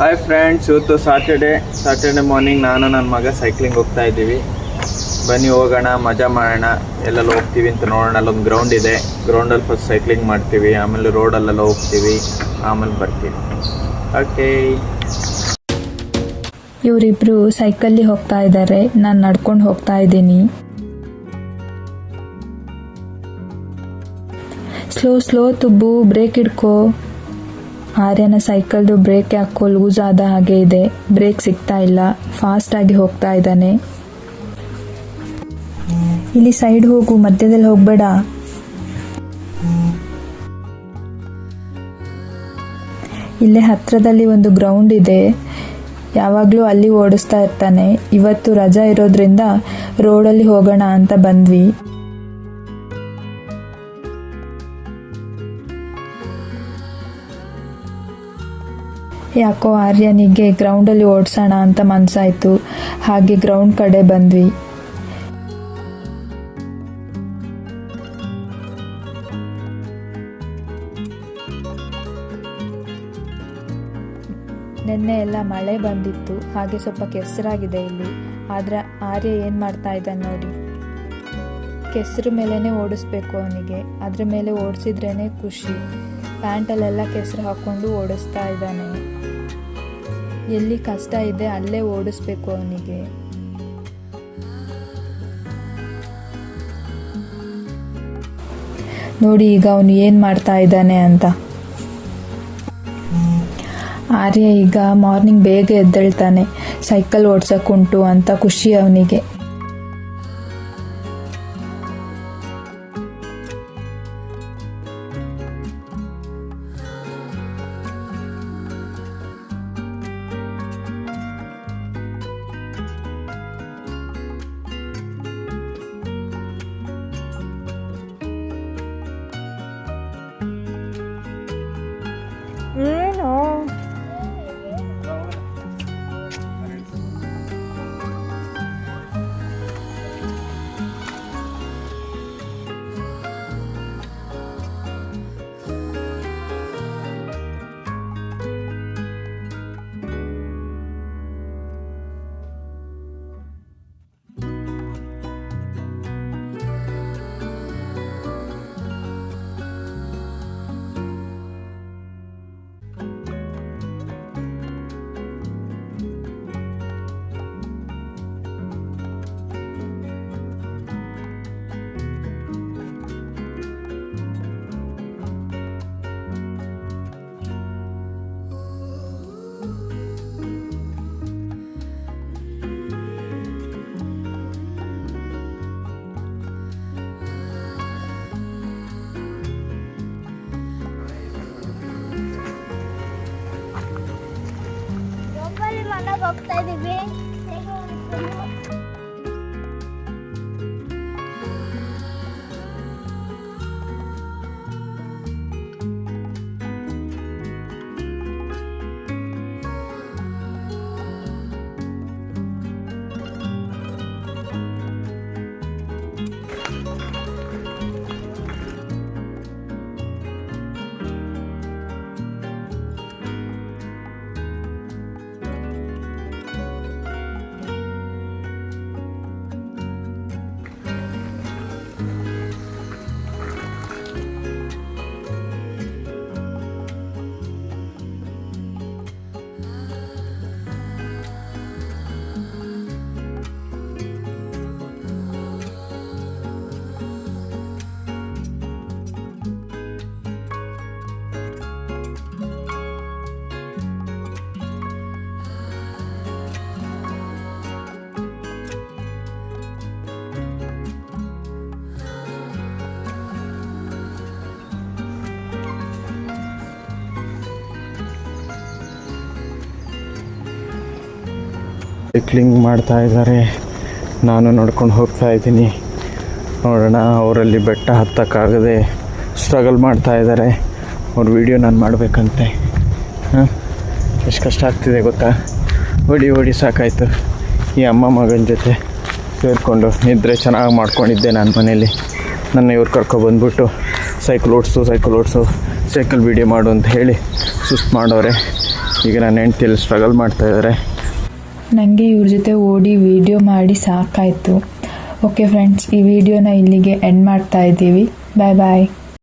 Hi friends, ಇವತ್ತು Saturday morning ನಾನು ನನ್ನ ಮಗ ಸೈಕ್ಲಿಂಗ್ ಹೋಗ್ತಾ ಇದ್ದೀವಿ. ಬನ್ನಿ ಹೋಗೋಣ, ಮಜಾ ಮಾಡೋಣ. ಎಲ್ಲೆಲ್ಲ ಹೋಗ್ತೀವಿ ಅಂತ ನೋಡೋಣ. ಅಲ್ಲೊಂದು ಗ್ರೌಂಡ್ ಇದೆ, ಗ್ರೌಂಡಲ್ಲಿ ಫಸ್ಟ್ ಸೈಕ್ಲಿಂಗ್ ಮಾಡ್ತೀವಿ, ಆಮೇಲೆ ರೋಡಲ್ಲೆಲ್ಲ ಹೋಗ್ತೀವಿ, ಆಮೇಲೆ ಬರ್ತೀವಿ. ಓಕೆ. ಇವರಿಬ್ರು ಸೈಕಲ್ಲಿ ಹೋಗ್ತಾ ಇದ್ದಾರೆ, ನಾನು ನಡ್ಕೊಂಡು ಹೋಗ್ತಾ ಇದ್ದೀನಿ. ಸ್ಲೋ ತುಬ್ಬು, ಬ್ರೇಕ್ ಹಿಡ್ಕೋ. ಆರ್ಯನ ಸೈಕಲ್ದು ಬ್ರೇಕ್ ಯಾಕೋ ಲೂಸ್ ಆದ ಹಾಗೆ ಇದೆ, ಬ್ರೇಕ್ ಸಿಗ್ತಾ ಇಲ್ಲ, ಫಾಸ್ಟ್ ಆಗಿ ಹೋಗ್ತಾ ಇದ್ದಾನೆ. ಇಲ್ಲಿ ಸೈಡ್ ಹೋಗು, ಮಧ್ಯದಲ್ಲಿ ಹೋಗ್ಬೇಡ. ಇಲ್ಲೇ ಹತ್ರದಲ್ಲಿ ಒಂದು ಗ್ರೌಂಡ್ ಇದೆ, ಯಾವಾಗಲೂ ಅಲ್ಲಿ ಓಡಿಸ್ತಾ ಇರ್ತಾನೆ. ಇವತ್ತು ರಜಾ ಇರೋದ್ರಿಂದ ರೋಡಲ್ಲಿ ಹೋಗೋಣ ಅಂತ ಬಂದ್ವಿ. ಯಾಕೋ ಆರ್ಯನಿಗೆ ಗ್ರೌಂಡಲ್ಲಿ ಓಡಿಸೋಣ ಅಂತ ಮನಸ್ಸಾಯಿತು, ಹಾಗೆ ಗ್ರೌಂಡ್ ಕಡೆ ಬಂದ್ವಿ. ನಿನ್ನೆ ಎಲ್ಲ ಮಳೆ ಬಂದಿತ್ತು, ಹಾಗೆ ಸ್ವಲ್ಪ ಕೆಸರಾಗಿದೆ ಇಲ್ಲಿ. ಆದರೆ ಆರ್ಯ ಏನು ಮಾಡ್ತಾ ಇದ್ದಾನೆ ನೋಡಿ. ಕೆಸರು ಮೇಲೇ ಓಡಿಸ್ಬೇಕು ಅವನಿಗೆ, ಅದ್ರ ಮೇಲೆ ಓಡಿಸಿದ್ರೇ ಖುಷಿ. ಪ್ಯಾಂಟಲ್ಲೆಲ್ಲ ಕೆಸರು ಹಾಕ್ಕೊಂಡು ಓಡಿಸ್ತಾ ಇದ್ದಾನೆ. ಎಲ್ಲಿ ಕಷ್ಟ ಇದೆ ಅಲ್ಲೇ ಓಡಿಸ್ಬೇಕು ಅವನಿಗೆ. ನೋಡಿ ಈಗ ಅವನು ಏನು ಮಾಡ್ತಾ ಇದ್ದಾನೆ ಅಂತ. ಆರ್ಯ ಈಗ ಮಾರ್ನಿಂಗ್ ಬೇಗ ಎದ್ದೇಳ್ತಾನೆ, ಸೈಕಲ್ ಓಡ್ಸೋಕ್ಕುಂಟು ಅಂತ ಖುಷಿ ಅವನಿಗೆ. ಏನು ಮನೆಗೆ ಹೋಗ್ತಾ ಇದೀವಿ. ಸೈಕ್ಲಿಂಗ್ ಮಾಡ್ತಾ ಇದ್ದಾರೆ, ನಾನು ನೋಡ್ಕೊಂಡು ಹೋಗ್ತಾ ಇದ್ದೀನಿ. ನೋಡೋಣ, ಅವರಲ್ಲಿ ಬೆಟ್ಟ ಹತ್ತಕ್ಕಾಗದೆ ಸ್ಟ್ರಗಲ್ ಮಾಡ್ತಾ ಇದ್ದಾರೆ. ಅವ್ರ ವಿಡಿಯೋ ನಾನು ಮಾಡಬೇಕಂತೆ. ಎಷ್ಟು ಕಷ್ಟ ಆಗ್ತಿದೆ ಗೊತ್ತಾ. ಓಡಿ ಸಾಕಾಯಿತು. ಈ ಅಮ್ಮ ಮಗನ ಜೊತೆ ಸೇರಿಕೊಂಡು ನಿದ್ರೆ ಚೆನ್ನಾಗಿ ಮಾಡ್ಕೊಂಡಿದ್ದೆ ನಾನು ಮನೇಲಿ. ನನ್ನ ಇವ್ರು ಕರ್ಕೊಬಂದ್ಬಿಟ್ಟು ಸೈಕಲ್ ಓಡಿಸು ಸೈಕಲ್ ವಿಡಿಯೋ ಮಾಡು ಅಂತ ಹೇಳಿ ಸುಸ್ತು ಮಾಡೋರೆ. ಈಗ ನನ್ನ ಹೆಂಡ್ತಿಯಲ್ಲಿ ಸ್ಟ್ರಗಲ್ ಮಾಡ್ತಾಯಿದ್ದಾರೆ. ನನಗೆ ಇವ್ರ ಜೊತೆ ಓಡಿ ವಿಡಿಯೋ ಮಾಡಿ ಸಾಕಾಯಿತು. ಓಕೆ ಫ್ರೆಂಡ್ಸ್, ಈ ವಿಡಿಯೋನ ಇಲ್ಲಿಗೆ ಎಂಡ್ ಮಾಡ್ತಾ ಇದ್ದೀವಿ. ಬಾಯ್ ಬಾಯ್.